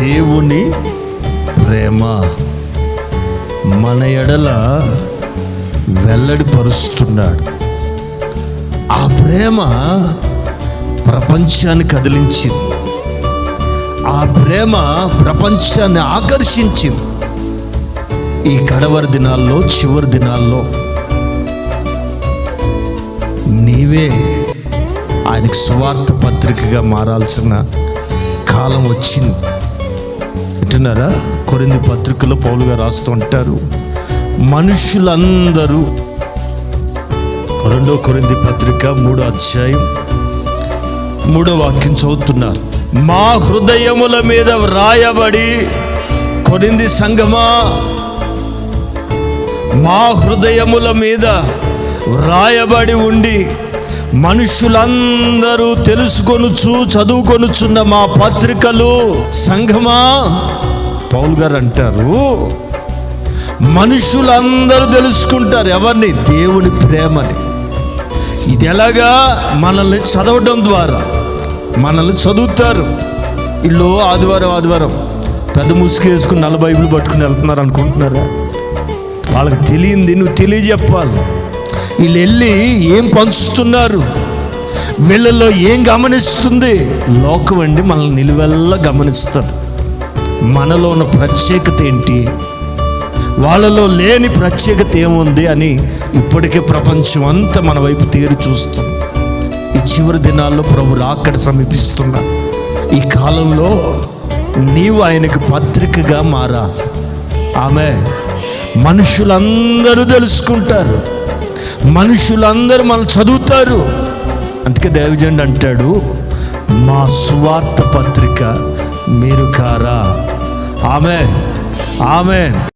దేవుని ప్రేమ మన ఎడల వెల్లడిపరుస్తున్నాడు. ఆ ప్రేమ ప్రపంచాన్ని కదిలించింది. ఆ ప్రేమ ప్రపంచాన్ని ఆకర్షించింది. ఈ కడవరి దినాల్లో, చివరి దినాల్లో నీవే ఆయనకు సువార్త పత్రికగా మారాల్సిన కాలం వచ్చింది. వింటున్నారా? కొరింథీ పత్రికలో పౌలు గారు రాస్తూ ఉంటారు, మనుషులందరూ, 2 కొరింథీ పత్రిక 3వ అధ్యాయం 3వ వాక్యం చదువుతున్నారు, మా హృదయముల మీద వ్రాయబడి, కొరింథీ సంఘమా, మా హృదయముల మీద వ్రాయబడి ఉండి మనుషులందరూ తెలుసుకొనుచు చదువుకొనుచున్న మా పత్రికలు, సంఘమా, పౌలు గారు అంటారు, మనుషులందరూ తెలుసుకుంటారు ఎవరిని? దేవుని ప్రేమని. ఇది ఎలాగా? మనల్ని చదవడం ద్వారా. మనల్ని చదువుతారు. వీళ్ళు ఆదివారం పెద్ద ముసుగు వేసుకుని 40 బైబిల్ పట్టుకుని వెళ్తున్నారు అనుకుంటున్నారా? వాళ్ళకి తెలియంది నువ్వు తెలియజెప్పాలి. వీళ్ళు వెళ్ళి ఏం పంచుతున్నారు, వీళ్ళల్లో ఏం గమనిస్తుంది? లోకం అండి మనల్ని నిలువెల్లా గమనిస్తుంది. మనలో ఉన్న ప్రత్యేకత ఏంటి, వాళ్ళలో లేని ప్రత్యేకత ఏముంది అని ఇప్పటికే ప్రపంచం అంతా మన వైపు తేరి చూస్తుంది. ఈ చివరి దినాల్లో ప్రభు రాకడ సమీపిస్తున్నా. ఈ కాలంలో నీవు ఆయనకు పత్రికగా మారాలి. ఆమె మనుషులందరూ తెలుసుకుంటారు, మనుషులందరూ మనం చదువుతారు. అందుకే దైవజనుడు అంటాడు, మా సువార్త పత్రిక మీరు కారా. ఆమేన్, ఆమేన్.